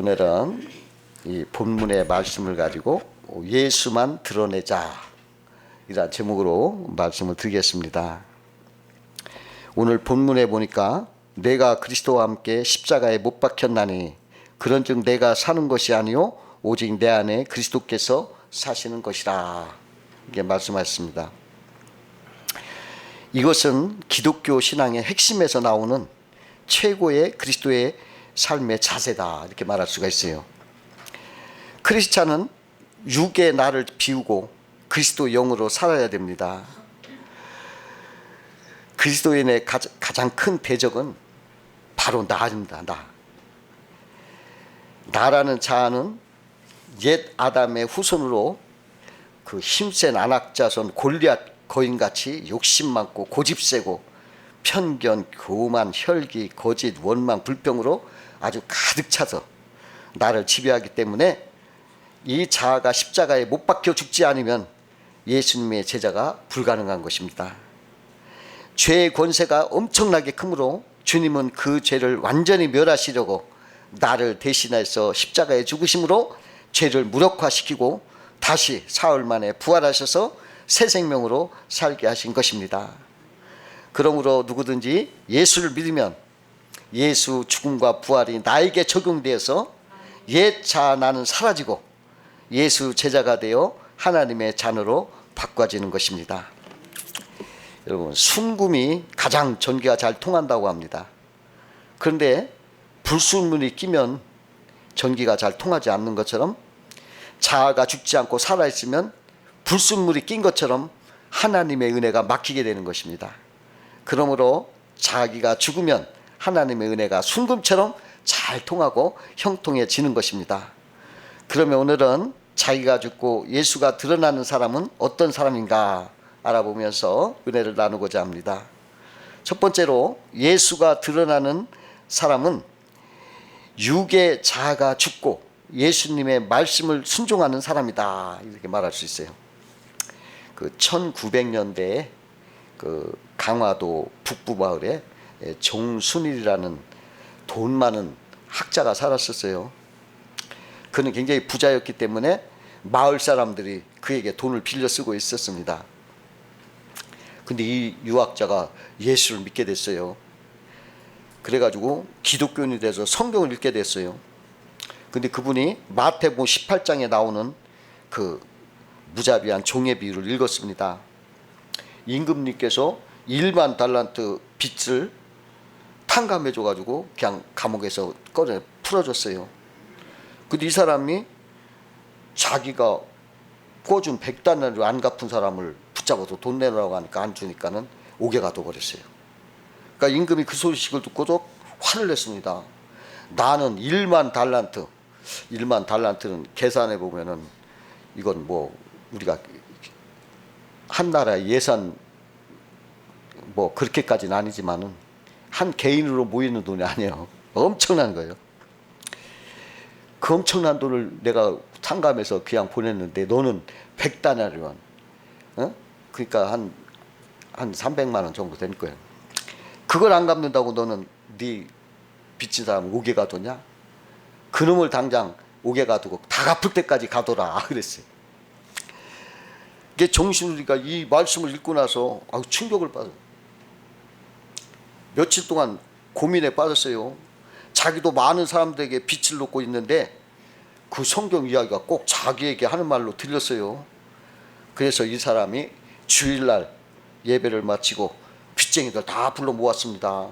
오늘은 이 본문의 말씀을 가지고 예수만 드러내자 이란 제목으로 말씀을 드리겠습니다. 오늘 본문에 보니까 내가 그리스도와 함께 십자가에 못 박혔나니 그런즉 내가 사는 것이 아니요 오직 내 안에 그리스도께서 사시는 것이라 이게 말씀하셨습니다. 이것은 기독교 신앙의 핵심에서 나오는 최고의 그리스도의 삶의 자세다 이렇게 말할 수가 있어요. 크리스찬은 육의 나를 비우고 그리스도 영으로 살아야 됩니다. 그리스도인의 가장 큰 대적은 바로 나입니다. 나라는 자아는 옛 아담의 후손으로 그 힘센 안악자손 골리앗 거인같이 욕심 많고 고집세고 편견, 교만, 혈기, 거짓, 원망, 불평으로 아주 가득 차서 나를 지배하기 때문에 이 자아가 십자가에 못 박혀 죽지 않으면 예수님의 제자가 불가능한 것입니다. 죄의 권세가 엄청나게 크므로 주님은 그 죄를 완전히 멸하시려고 나를 대신해서 십자가에 죽으심으로 죄를 무력화시키고 다시 사흘 만에 부활하셔서 새 생명으로 살게 하신 것입니다. 그러므로 누구든지 예수를 믿으면 예수 죽음과 부활이 나에게 적용되어서 옛 자아 나는 사라지고 예수 제자가 되어 하나님의 자녀로 바꿔지는 것입니다. 여러분, 순금이 가장 전기가 잘 통한다고 합니다. 그런데 불순물이 끼면 전기가 잘 통하지 않는 것처럼 자아가 죽지 않고 살아있으면 불순물이 낀 것처럼 하나님의 은혜가 막히게 되는 것입니다. 그러므로 자기가 죽으면 하나님의 은혜가 순금처럼 잘 통하고 형통해지는 것입니다. 그러면 오늘은 자기가 죽고 예수가 드러나는 사람은 어떤 사람인가 알아보면서 은혜를 나누고자 합니다. 첫 번째로 예수가 드러나는 사람은 육의 자아가 죽고 예수님의 말씀을 순종하는 사람이다 이렇게 말할 수 있어요. 그 1900년대에 그 강화도 북부 마을에 종순일이라는 돈 많은 학자가 살았었어요. 그는 굉장히 부자였기 때문에 마을 사람들이 그에게 돈을 빌려 쓰고 있었습니다. 근데 이 유학자가 예수를 믿게 됐어요. 그래가지고 기독교인이 돼서 성경을 읽게 됐어요. 근데 그분이 마태복음 18장에 나오는 그 무자비한 종의 비유를 읽었습니다. 임금님께서 1만 달란트 빚을 탕감해줘가지고 그냥 감옥에서 꺼내 풀어줬어요. 근데 이 사람이 자기가 꿔준 100달러를 안 갚은 사람을 붙잡아서 돈 내라고 하니까 안 주니까는 옥에 가둬버렸어요. 그러니까 임금이 그 소식을 듣고도 화를 냈습니다. 나는 1만 달란트, 1만 달란트는 계산해 보면은 이건 뭐 우리가 한 나라의 예산 뭐 그렇게까지는 아니지만은 한 개인으로 모이는 돈이 아니에요. 엄청난 거예요. 그 엄청난 돈을 내가 탕감해서 그냥 보냈는데 너는 100다나리만, 그러니까 한 300만 원 정도 된 거예요. 그걸 안 갚는다고 너는 네 빚진 사람 옥에 가두냐? 그놈을 당장 옥에 가두고 다 갚을 때까지 가둬라 그랬어요. 이게 정신우리가 이 말씀을 읽고 나서 충격을 받아요. 며칠 동안 고민에 빠졌어요. 자기도 많은 사람들에게 빚을 놓고 있는데 그 성경 이야기가 꼭 자기에게 하는 말로 들렸어요. 그래서 이 사람이 주일날 예배를 마치고 빚쟁이들 다 불러 모았습니다.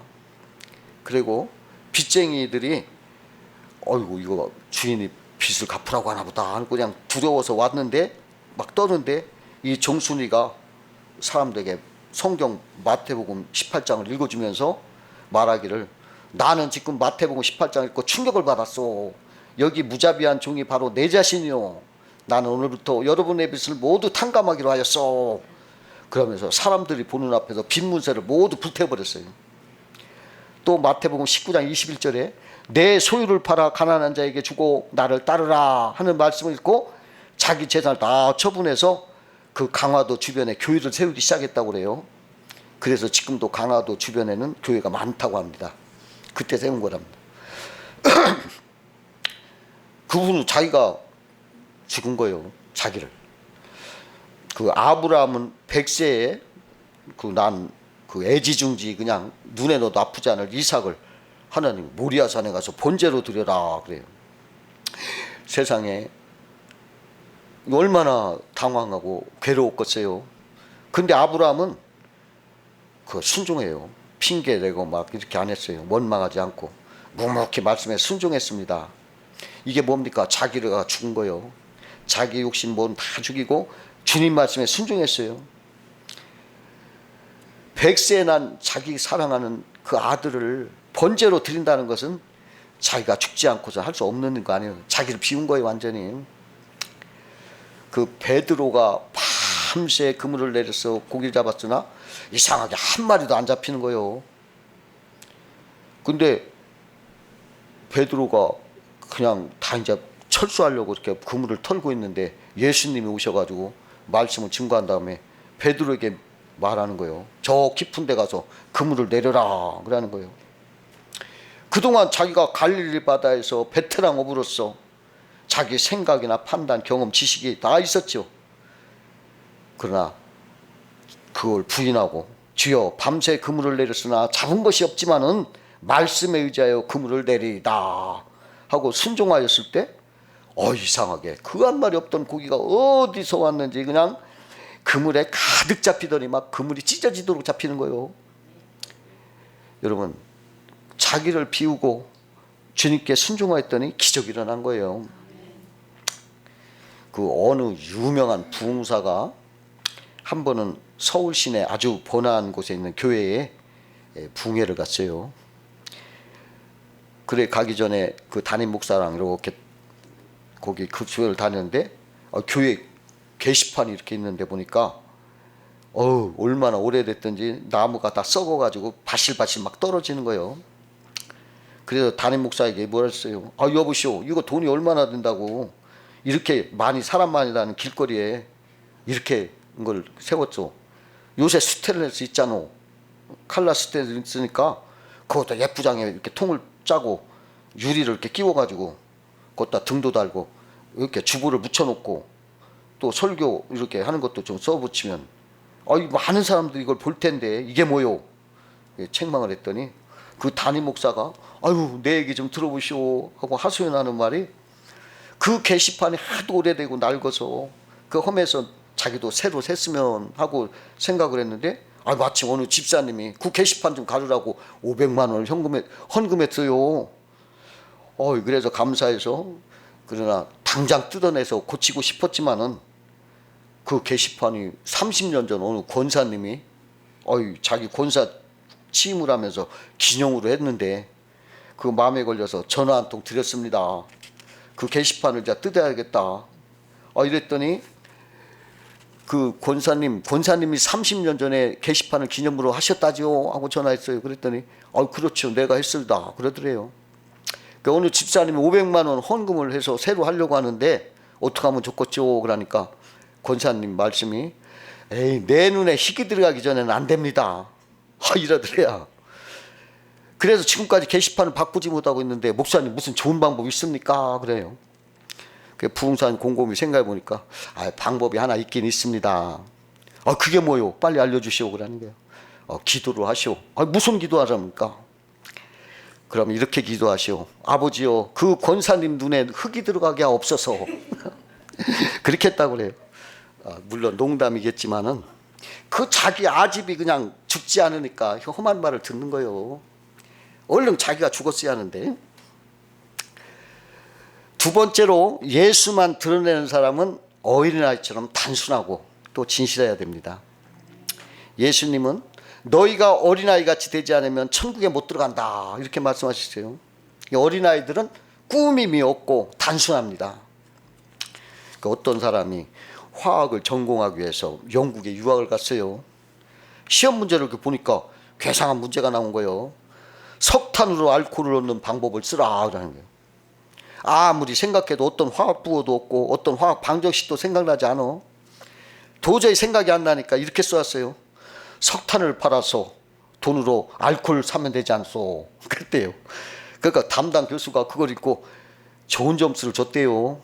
그리고 빚쟁이들이 어이구 이거 주인이 빚을 갚으라고 하나 보다 하고 그냥 두려워서 왔는데 막 떠는데 이 종순이가 사람들에게 성경 마태복음 18장을 읽어주면서 말하기를 나는 지금 마태복음 18장 읽고 충격을 받았어. 여기 무자비한 종이 바로 내 자신이요. 나는 오늘부터 여러분의 빚을 모두 탕감하기로 하였어. 그러면서 사람들이 보는 앞에서 빚 문서를 모두 불태워버렸어요. 또 마태복음 19장 21절에 내 소유를 팔아 가난한 자에게 주고 나를 따르라 하는 말씀을 읽고 자기 재산을 다 처분해서 그 강화도 주변에 교회를 세우기 시작했다고 그래요. 그래서 지금도 강화도 주변에는 교회가 많다고 합니다. 그때 세운 거랍니다. 그분은 자기가 죽은 거예요. 자기를. 그 아브라함은 100세에 그 애지중지 그냥 눈에 넣어도 아프지 않을 이삭을 하나님 모리아산에 가서 번제로 드려라 그래요. 세상에 얼마나 당황하고 괴로웠겠어요. 근데 아브라함은 그 순종해요. 핑계 대고 막 이렇게 안 했어요. 원망하지 않고 묵묵히 말씀에 순종했습니다. 이게 뭡니까? 자기가 죽은 거예요. 자기 욕심 뭔 다 죽이고 주님 말씀에 순종했어요. 100세에 난 자기 사랑하는 그 아들을 번제로 드린다는 것은 자기가 죽지 않고서 할 수 없는 거 아니에요. 자기를 비운 거예요, 완전히. 그 베드로가 밤새 그물을 내려서 고기를 잡았으나 이상하게 한 마리도 안 잡히는 거예요. 근데 베드로가 그냥 다 이제 철수하려고 이렇게 그물을 털고 있는데 예수님이 오셔가지고 말씀을 증거한 다음에 베드로에게 말하는 거예요. 저 깊은 데 가서 그물을 내려라 그러는 거예요. 그동안 자기가 갈릴리 바다에서 베테랑 어부로서 자기 생각이나 판단, 경험, 지식이 다 있었죠. 그러나 그걸 부인하고 주여 밤새 그물을 내렸으나 잡은 것이 없지만은 말씀에 의지하여 그물을 내리이다 하고 순종하였을 때 이상하게 그 한 마리 없던 고기가 어디서 왔는지 그냥 그물에 가득 잡히더니 막 그물이 찢어지도록 잡히는 거예요. 여러분, 자기를 비우고 주님께 순종하였더니 기적이 일어난 거예요. 그 어느 유명한 부흥사가 한 번은 서울 시내 아주 번화한 곳에 있는 교회에 부흥회를 갔어요. 그래 가기 전에 그 담임 목사랑 이렇게 거기 그 교회를 다녔는데 교회 게시판이 이렇게 있는데 보니까 얼마나 오래됐든지 나무가 다 썩어가지고 바실바실 막 떨어지는 거예요. 그래서 담임 목사에게 뭐라 했어요. 여보시오, 이거 돈이 얼마나 든다고 이렇게 사람 많이 다니는 길거리에 이렇게 걸 세웠죠. 요새 스테인리스 있잖아. 칼라 스테인리스 있으니까 그것도 예쁘장에 이렇게 통을 짜고 유리를 이렇게 끼워가지고 거기다 등도 달고 이렇게 주보를 묻혀놓고 또 설교 이렇게 하는 것도 좀 써붙이면 많은 사람들이 이걸 볼 텐데 이게 뭐요? 책망을 했더니 그 담임 목사가 내 얘기 좀 들어보시오 하고 하소연하는 말이 그 게시판이 하도 오래되고 낡아서 그 험에서 자기도 새로 샜으면 하고 생각을 했는데 마침 어느 집사님이 그 게시판 좀 가르라고 500만 원을 헌금했어요. 그래서 감사해서 그러나 당장 뜯어내서 고치고 싶었지만은 그 게시판이 30년 전 어느 권사님이 자기 권사 취임을 하면서 기념으로 했는데 그 마음에 걸려서 전화 한 통 드렸습니다. 그 게시판을 이제 뜯어야겠다. 이랬더니 그 권사님이 30년 전에 게시판을 기념으로 하셨다지요 하고 전화했어요. 그랬더니 그렇죠, 내가 했습니다 그러더래요. 그 어느 집사님이 500만 원 헌금을 해서 새로 하려고 하는데 어떻게 하면 좋겠죠 그러니까 권사님 말씀이 내 눈에 희귀 들어가기 전에는 안 됩니다 이러더래요. 그래서 지금까지 게시판을 바꾸지 못하고 있는데 목사님 무슨 좋은 방법 있습니까 그래요. 그 부흥사님 곰곰이 생각해 보니까 방법이 하나 있긴 있습니다. 그게 뭐요? 빨리 알려주시오 그러는 거예요. 기도를 하시오. 무슨 기도하랍니까? 그럼 이렇게 기도하시오. 아버지요, 그 권사님 눈에 흙이 들어가게 하옵소서. 그렇게 했다고 그래요. 물론 농담이겠지만은 그 자기 아집이 그냥 죽지 않으니까 험한 말을 듣는 거예요. 얼른 자기가 죽었어야 하는데. 두 번째로 예수만 드러내는 사람은 어린아이처럼 단순하고 또 진실해야 됩니다. 예수님은 너희가 어린아이같이 되지 않으면 천국에 못 들어간다 이렇게 말씀하셨어요. 어린아이들은 꾸밈이 없고 단순합니다. 어떤 사람이 화학을 전공하기 위해서 영국에 유학을 갔어요. 시험 문제를 보니까 괴상한 문제가 나온 거예요. 석탄으로 알코올을 얻는 방법을 쓰라 그러는 거예요. 아무리 생각해도 어떤 화학 부호도 없고 어떤 화학 방정식도 생각나지 않아. 도저히 생각이 안 나니까 이렇게 써왔어요. 석탄을 팔아서 돈으로 알코올 사면 되지 않소. 그랬대요. 그러니까 담당 교수가 그걸 읽고 좋은 점수를 줬대요.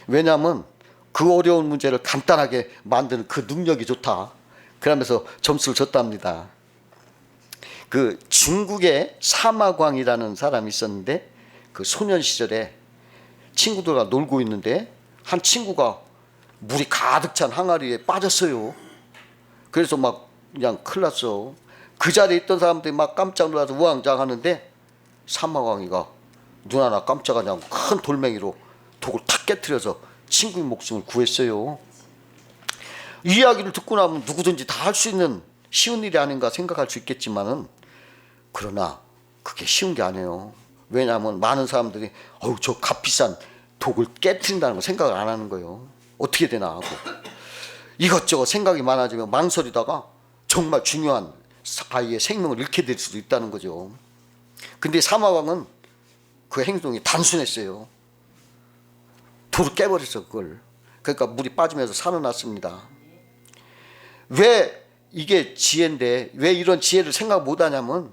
왜냐하면 그 어려운 문제를 간단하게 만드는 그 능력이 좋다. 그러면서 점수를 줬답니다. 그 중국의 사마광이라는 사람이 있었는데 그 소년 시절에 친구들과 놀고 있는데 한 친구가 물이 가득 찬 항아리에 빠졌어요. 그래서 막 그냥 큰일 났어. 그 자리에 있던 사람들이 막 깜짝 놀라서 우왕좌왕하는데 사마광이가 눈 하나 깜짝하지 않고 큰 돌멩이로 독을 탁 깨트려서 친구의 목숨을 구했어요. 이 이야기를 듣고 나면 누구든지 다 할 수 있는 쉬운 일이 아닌가 생각할 수 있겠지만은, 그러나 그게 쉬운 게 아니에요. 왜냐하면 많은 사람들이 저 값비싼 독을 깨트린다는 거 생각을 안 하는 거예요. 어떻게 되나 하고 이것저것 생각이 많아지면 망설이다가 정말 중요한 아이의 생명을 잃게 될 수도 있다는 거죠. 근데 사마왕은 그 행동이 단순했어요. 돌을 깨버렸어 그걸. 그러니까 물이 빠지면서 살아났습니다. 왜 이게 지혜인데 왜 이런 지혜를 생각 못하냐면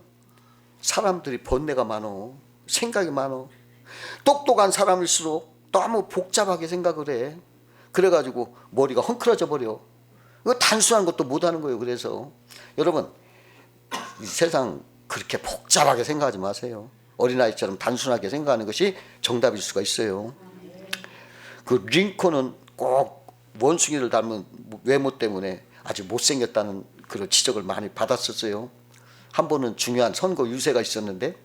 사람들이 번뇌가 많어. 생각이 많어. 똑똑한 사람일수록 너무 복잡하게 생각을 해. 그래가지고 머리가 헝클어져 버려. 이거 단순한 것도 못하는 거예요. 그래서 여러분 이 세상 그렇게 복잡하게 생각하지 마세요. 어린아이처럼 단순하게 생각하는 것이 정답일 수가 있어요. 그 링컨은 꼭 원숭이를 닮은 외모 때문에 아주 못생겼다는 그런 지적을 많이 받았었어요. 한 번은 중요한 선거 유세가 있었는데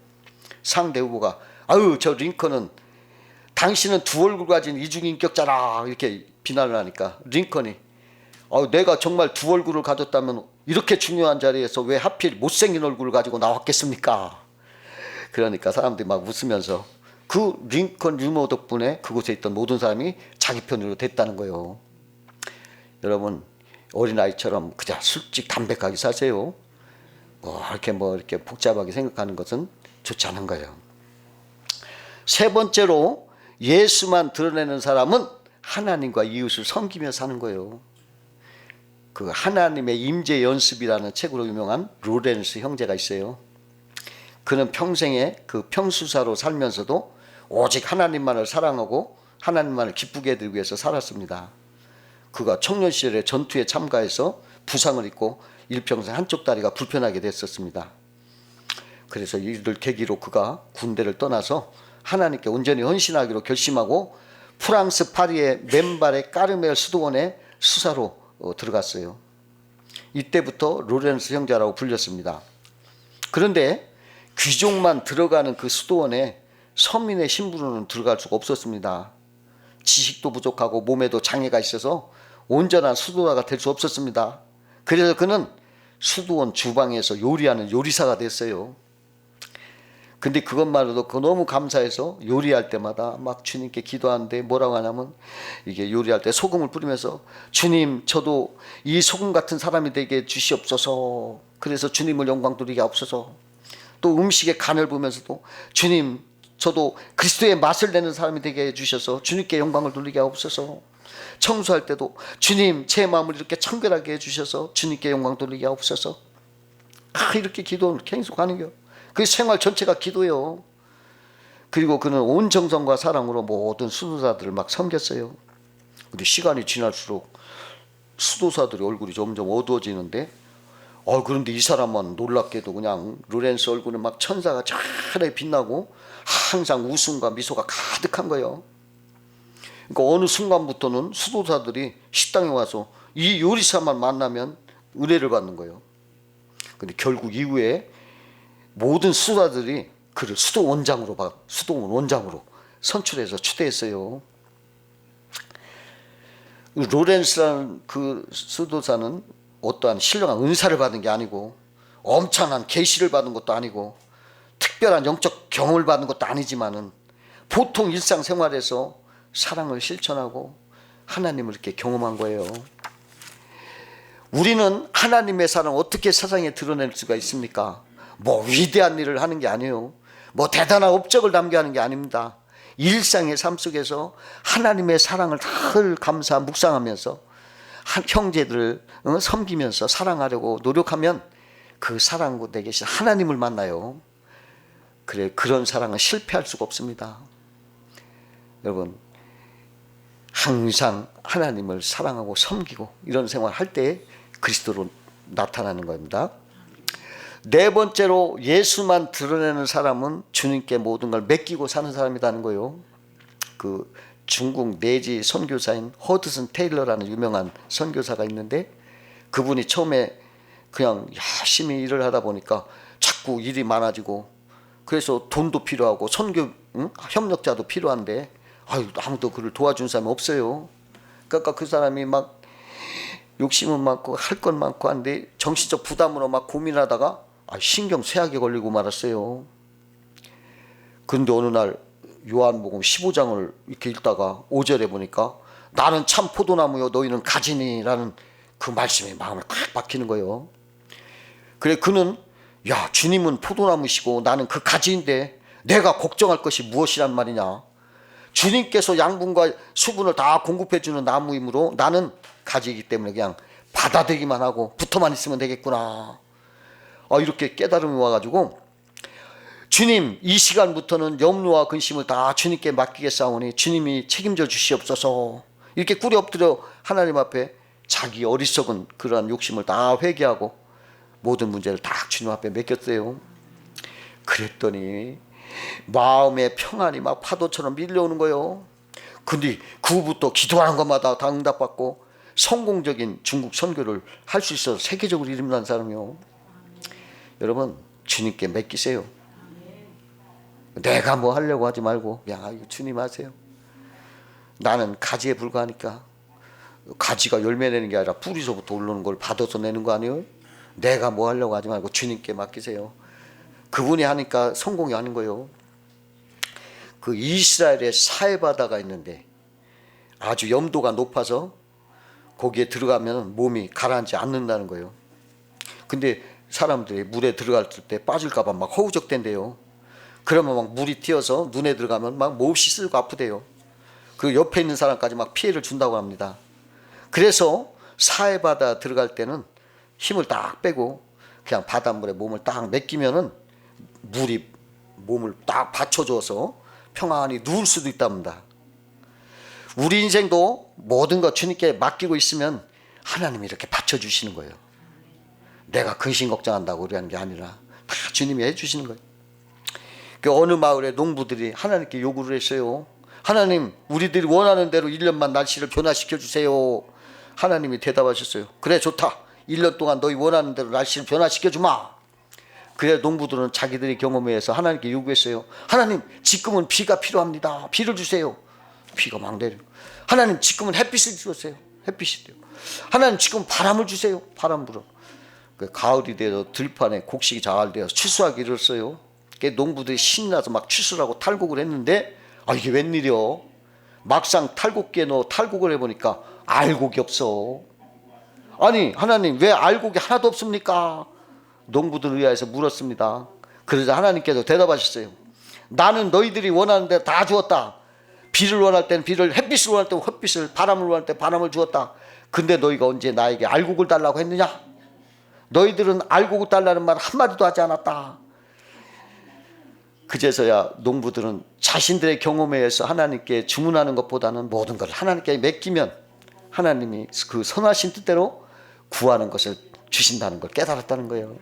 상대 후보가 아유 저 링컨은 당신은 두 얼굴 가진 이중인격자라 이렇게 비난을 하니까 링컨이 내가 정말 두 얼굴을 가졌다면 이렇게 중요한 자리에서 왜 하필 못생긴 얼굴을 가지고 나왔겠습니까? 그러니까 사람들이 막 웃으면서 그 링컨 유머 덕분에 그곳에 있던 모든 사람이 자기 편으로 됐다는 거예요. 여러분 어린아이처럼 그냥 솔직 담백하게 사세요. 이렇게 복잡하게 생각하는 것은 좋지 않은 거예요. 세 번째로 예수만 드러내는 사람은 하나님과 이웃을 섬기며 사는 거예요. 그 하나님의 임재 연습이라는 책으로 유명한 로렌스 형제가 있어요. 그는 평생에 그 평수사로 살면서도 오직 하나님만을 사랑하고 하나님만을 기쁘게 해드리기 위해서 살았습니다. 그가 청년 시절에 전투에 참가해서 부상을 입고 일평생 한쪽 다리가 불편하게 됐었습니다. 그래서 이를 계기로 그가 군대를 떠나서 하나님께 온전히 헌신하기로 결심하고 프랑스 파리의 맨발의 까르멜 수도원에 수사로 들어갔어요. 이때부터 로렌스 형제라고 불렸습니다. 그런데 귀족만 들어가는 그 수도원에 서민의 신분으로는 들어갈 수가 없었습니다. 지식도 부족하고 몸에도 장애가 있어서 온전한 수도사가 될 수 없었습니다. 그래서 그는 수도원 주방에서 요리하는 요리사가 됐어요. 근데 그것만으로도 너무 감사해서 요리할 때마다 막 주님께 기도하는데 뭐라고 하냐면 이게 요리할 때 소금을 뿌리면서 주님 저도 이 소금 같은 사람이 되게 주시옵소서. 그래서 주님을 영광 돌리게 하옵소서. 또 음식의 간을 보면서도 주님 저도 그리스도의 맛을 내는 사람이 되게 해주셔서 주님께 영광을 돌리게 하옵소서. 청소할 때도 주님 제 마음을 이렇게 청결하게 해주셔서 주님께 영광 돌리게 하옵소서. 이렇게 기도를 계속 하는 거예요. 그 생활 전체가 기도예요. 그리고 그는 온 정성과 사랑으로 모든 수도사들을 막 섬겼어요. 근데 시간이 지날수록 수도사들의 얼굴이 점점 어두워지는데 그런데 이 사람은 놀랍게도 그냥 로렌스 얼굴은 막 천사가 찬하게 빛나고 항상 웃음과 미소가 가득한 거예요. 그러니까 어느 순간부터는 수도사들이 식당에 와서 이 요리사만 만나면 은혜를 받는 거예요. 근데 결국 이후에 모든 수도사들이 그를 수도원 원장으로 선출해서 추대했어요. 로렌스라는 그 수도사는 어떠한 신령한 은사를 받은 게 아니고 엄청난 계시를 받은 것도 아니고 특별한 영적 경험을 받은 것도 아니지만은 보통 일상생활에서 사랑을 실천하고 하나님을 이렇게 경험한 거예요. 우리는 하나님의 사랑을 어떻게 세상에 드러낼 수가 있습니까? 뭐 위대한 일을 하는 게 아니에요. 뭐 대단한 업적을 남겨하는 게 아닙니다. 일상의 삶 속에서 하나님의 사랑을 늘 감사 묵상하면서 형제들을 섬기면서 사랑하려고 노력하면 그 사랑 내 계신 하나님을 만나요. 그런 사랑은 실패할 수가 없습니다. 여러분 항상 하나님을 사랑하고 섬기고 이런 생활을 할 때 그리스도로 나타나는 겁니다. 네 번째로 예수만 드러내는 사람은 주님께 모든 걸 맡기고 사는 사람이라는 거예요. 그 중국 내지 선교사인 허드슨 테일러라는 유명한 선교사가 있는데 그분이 처음에 그냥 열심히 일을 하다 보니까 자꾸 일이 많아지고 그래서 돈도 필요하고 선교 협력자도 필요한데 아무도 그를 도와준 사람이 없어요. 그러니까 그 사람이 막 욕심은 많고 할 건 많고 한데 정신적 부담으로 막 고민하다가 신경 쇠약에 걸리고 말았어요. 그런데 어느 날 요한복음 15장을 이렇게 읽다가 5절에 보니까 나는 참 포도나무요 너희는 가지니라는 그 말씀이 마음에 꽉 박히는 거예요. 그래 그는 야 주님은 포도나무시고 나는 그 가지인데 내가 걱정할 것이 무엇이란 말이냐. 주님께서 양분과 수분을 다 공급해 주는 나무이므로 나는 가지이기 때문에 그냥 받아들이기만 하고 붙어만 있으면 되겠구나. 이렇게 깨달음이 와가지고 주님 이 시간부터는 염려와 근심을 다 주님께 맡기겠사오니 주님이 책임져 주시옵소서. 이렇게 꿇에 엎드려 하나님 앞에 자기 어리석은 그러한 욕심을 다 회개하고 모든 문제를 다 주님 앞에 맡겼어요. 그랬더니 마음의 평안이 막 파도처럼 밀려오는 거예요. 근데 그 후부터 기도하는 것마다 다 응답받고 성공적인 중국 선교를 할 수 있어서 세계적으로 이름난 사람이요. 여러분 주님께 맡기세요. 내가 뭐 하려고 하지 말고 그냥 주님 하세요. 나는 가지에 불과하니까. 가지가 열매 내는 게 아니라 뿌리서부터 오르는 걸 받아서 내는 거 아니에요? 내가 뭐 하려고 하지 말고 주님께 맡기세요. 그분이 하니까 성공이 하는 거예요. 그 이스라엘에 사해바다가 있는데 아주 염도가 높아서 거기에 들어가면 몸이 가라앉지 않는다는 거예요. 근데 사람들이 물에 들어갈 때 빠질까 봐 막 허우적댄대요. 그러면 막 물이 튀어서 눈에 들어가면 막 몹시 쓰고 아프대요. 그 옆에 있는 사람까지 막 피해를 준다고 합니다. 그래서 사해바다 들어갈 때는 힘을 딱 빼고 그냥 바닷물에 몸을 딱 맡기면은 물이 몸을 딱 받쳐줘서 평안히 누울 수도 있답니다. 우리 인생도 모든 것 주님께 맡기고 있으면 하나님이 이렇게 받쳐주시는 거예요. 내가 근심 걱정한다고 그러는 게 아니라 다 주님이 해주시는 거예요. 그 어느 마을에 농부들이 하나님께 요구를 했어요. 하나님 우리들이 원하는 대로 1년만 날씨를 변화시켜 주세요. 하나님이 대답하셨어요. 그래 좋다. 1년 동안 너희 원하는 대로 날씨를 변화시켜 주마. 그래 농부들은 자기들의 경험에 의해서 하나님께 요구했어요. 하나님 지금은 비가 필요합니다. 비를 주세요. 비가 막 내려. 하나님 지금은 햇빛을 주세요. 햇빛이 돼요. 하나님 지금 바람을 주세요. 바람 불어. 가을이 되어 들판에 곡식이 자랄되어 추수하기 이르렀어요. 농부들이 신이 나서 막 추수하고 탈곡을 했는데 이게 웬일이요? 막상 탈곡기에 넣어 탈곡을 해보니까 알곡이 없어. 아니 하나님 왜 알곡이 하나도 없습니까? 농부들 의아해서 물었습니다. 그러자 하나님께서 대답하셨어요. 나는 너희들이 원하는 대로 다 주었다. 비를 원할 때는 비를, 햇빛을 원할 때는 햇빛을, 바람을 원할 때 바람을 주었다. 근데 너희가 언제 나에게 알곡을 달라고 했느냐? 너희들은 알곡을 달라는 말 한마디도 하지 않았다. 그제서야 농부들은 자신들의 경험에 의해서 하나님께 주문하는 것보다는 모든 걸 하나님께 맡기면 하나님이 그 선하신 뜻대로 구하는 것을 주신다는 걸 깨달았다는 거예요.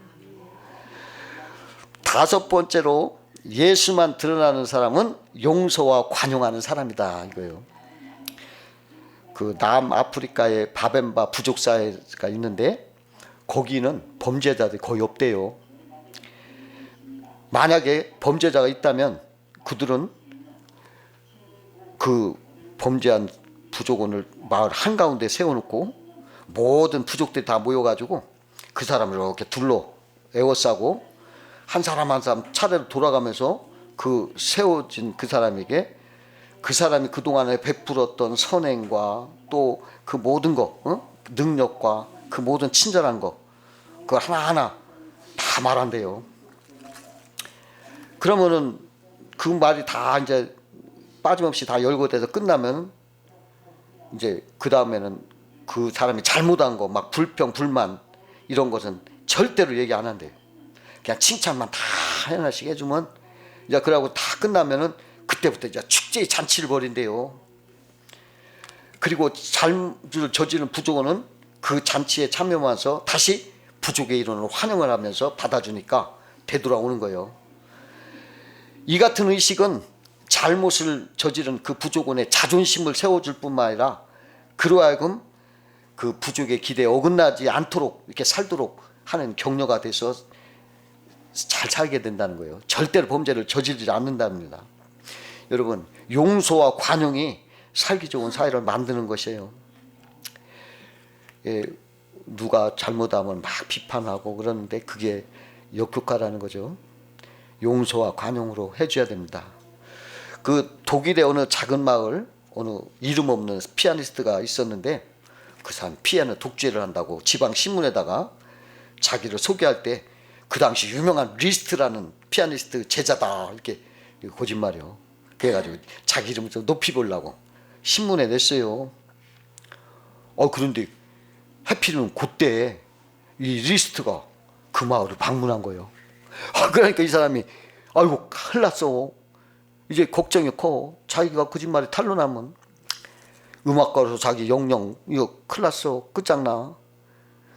다섯 번째로 예수만 드러나는 사람은 용서와 관용하는 사람이다 이거예요. 그 남아프리카의 바벤바 부족사회가 있는데 거기는 범죄자들이 거의 없대요. 만약에 범죄자가 있다면 그들은 그 범죄한 부족원을 마을 한가운데 세워놓고 모든 부족들이 다 모여가지고 그 사람을 이렇게 둘러 에워싸고 한 사람 한 사람 차례로 돌아가면서 그 세워진 그 사람에게 그 사람이 그동안에 베풀었던 선행과 또 그 모든 거 능력과 그 모든 친절한 거 그걸 하나하나 다 말한대요. 그러면은 그 말이 다 이제 빠짐없이 다 열거돼서 끝나면 이제 그 다음에는 그 사람이 잘못한 거 막 불평 불만 이런 것은 절대로 얘기 안 한대요. 그냥 칭찬만 다 하나씩 해주면 이제 그러고 다 끝나면은 그때부터 이제 축 축제의 잔치를 벌인대요. 그리고 잘못을 저지른 부족원은 그 잔치에 참여하면서 다시 부족의 일원을 환영을 하면서 받아주니까 되돌아오는 거예요. 이 같은 의식은 잘못을 저지른 그 부족원의 자존심을 세워줄 뿐만 아니라 그로 하여금 그 부족의 기대에 어긋나지 않도록 이렇게 살도록 하는 격려가 돼서 잘 살게 된다는 거예요. 절대로 범죄를 저지르지 않는답니다. 여러분, 용서와 관용이 살기 좋은 사회를 만드는 것이에요. 예, 누가 잘못하면 막 비판하고 그러는데 그게 역효과라는 거죠. 용서와 관용으로 해줘야 됩니다. 그 독일의 어느 작은 마을, 어느 이름 없는 피아니스트가 있었는데 그 사람 피아노 독주를 한다고 지방 신문에다가 자기를 소개할 때 그 당시 유명한 리스트라는 피아니스트 제자다 이렇게 거짓말이요. 그래가지고 자기 이름을 좀 높이 보려고 신문에 냈어요. 그런데 하필이면 그때 이 리스트가 그 마을을 방문한 거예요. 그러니까 이 사람이 아이고 큰일 났어. 이제 걱정이 커. 자기가 거짓말에 탄로나면 음악가로서 자기 영영 이거 큰일 났어. 끝장나.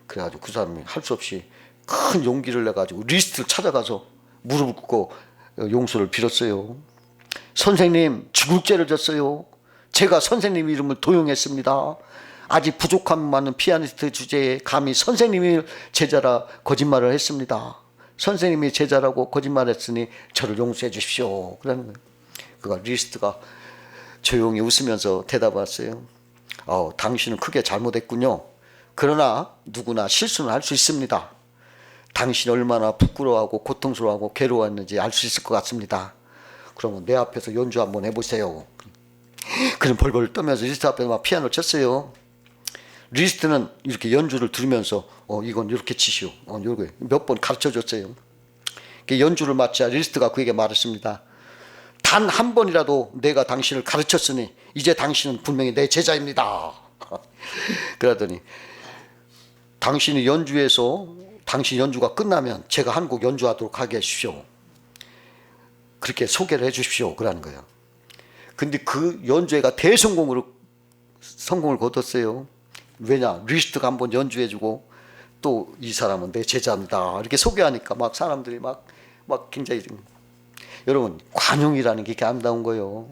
그래가지고 그 사람이 할 수 없이 큰 용기를 내가지고 리스트를 찾아가서 무릎을 꿇고 용서를 빌었어요. 선생님, 죽을 죄를 졌어요. 제가 선생님 이름을 도용했습니다. 아직 부족함 많은 피아니스트 주제에 감히 선생님이 제자라 거짓말을 했습니다. 선생님이 제자라고 거짓말했으니 저를 용서해 주십시오. 그러는 거예요. 그가 리스트가 조용히 웃으면서 대답했어요. 당신은 크게 잘못했군요. 그러나 누구나 실수는 할 수 있습니다. 당신이 얼마나 부끄러워하고 고통스러워하고 괴로웠는지 알 수 있을 것 같습니다. 그러면 내 앞에서 연주 한번 해보세요. 그럼 벌벌 떠면서 리스트 앞에서 막 피아노를 쳤어요. 리스트는 이렇게 연주를 들으면서 이건 이렇게 치시오. 이렇게 몇 번 가르쳐줬어요. 연주를 마치자 리스트가 그에게 말했습니다. 단 한 번이라도 내가 당신을 가르쳤으니 이제 당신은 분명히 내 제자입니다. 그러더니 당신이 연주해서 당신 연주가 끝나면 제가 한 곡 연주하도록 하게 해주십시오. 그렇게 소개를 해주십시오. 그러는 거예요. 근데 그 연주회가 대성공을 거뒀어요. 왜냐? 리스트가 한번 연주해주고 또 이 사람은 내 제자입니다. 이렇게 소개하니까 막 사람들이 막 굉장히 여러분 관용이라는 게 이렇게 아름다운 거예요.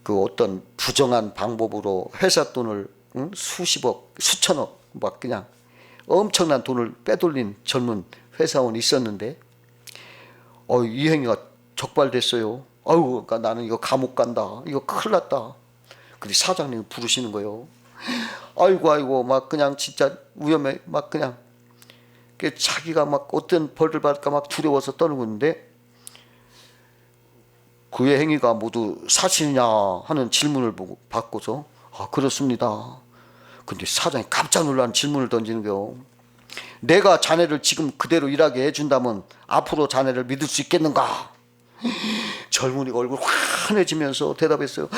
그 어떤 부정한 방법으로 회사 돈을 수십억, 수천억 막 그냥 엄청난 돈을 빼돌린 젊은 회사원이 있었는데 이 행위가 적발됐어요. 그러니까 나는 이거 감옥 간다. 이거 큰일 났다. 근데 사장님이 부르시는 거예요. 아이고 막 그냥 진짜 위험해. 막 그냥 자기가 막 어떤 벌을 받을까 막 두려워서 떠는 건데 그의 행위가 모두 사실이냐 하는 질문을 받고서 그렇습니다. 근데 사장이 깜짝 놀란 질문을 던지는 거예요. 내가 자네를 지금 그대로 일하게 해준다면 앞으로 자네를 믿을 수 있겠는가? 젊은이가 얼굴 환해지면서 대답했어요.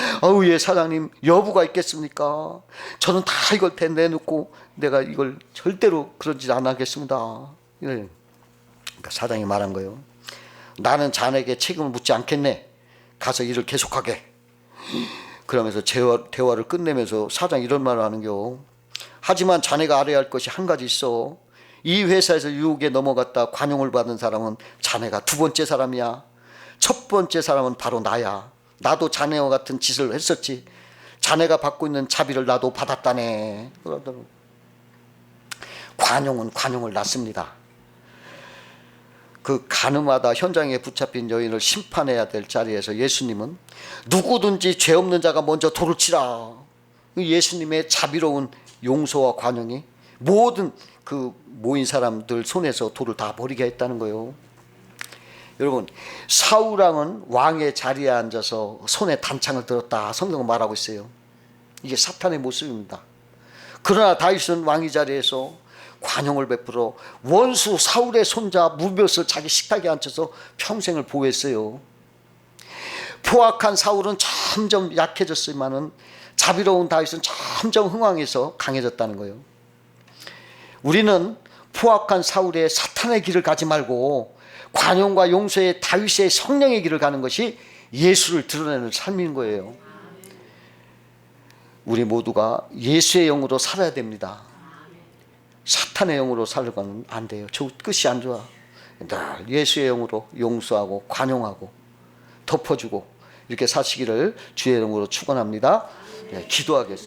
예 사장님, 여부가 있겠습니까? 저는 다 이걸 다 내놓고 내가 이걸 절대로 그런 짓 안 하겠습니다. 그러니까 사장이 말한 거예요. 나는 자네에게 책임을 묻지 않겠네. 가서 일을 계속하게. 그러면서 대화를 끝내면서 사장이 이런 말을 하는겨. 하지만 자네가 알아야 할 것이 한 가지 있어. 이 회사에서 유혹에 넘어갔다 관용을 받은 사람은 자네가 두 번째 사람이야. 첫 번째 사람은 바로 나야. 나도 자네와 같은 짓을 했었지. 자네가 받고 있는 자비를 나도 받았다네. 관용은 관용을 낳습니다. 그 가늠하다 현장에 붙잡힌 여인을 심판해야 될 자리에서 예수님은 누구든지 죄 없는 자가 먼저 돌을 치라. 예수님의 자비로운 용서와 관용이 모든 그 모인 사람들 손에서 돌을 다 버리게 했다는 거예요. 여러분, 사울왕은 왕의 자리에 앉아서 손에 단창을 들었다 성경은 말하고 있어요. 이게 사탄의 모습입니다. 그러나 다윗은 왕의 자리에서 관용을 베풀어 원수 사울의 손자 무볕을 자기 식탁에 앉혀서 평생을 보호했어요. 포악한 사울은 점점 약해졌지만은 자비로운 다윗은 점점 흥왕해서 강해졌다는 거예요. 우리는 포악한 사울의 사탄의 길을 가지 말고 관용과 용서의 다윗의 성령의 길을 가는 것이 예수를 드러내는 삶인 거예요. 우리 모두가 예수의 영으로 살아야 됩니다. 사탄의 영으로 살아가면 안 돼요. 저 끝이 안 좋아. 늘 예수의 영으로 용서하고 관용하고 덮어주고 이렇게 사시기를 주의 이름으로 축원합니다. 네, 기도하겠습니다.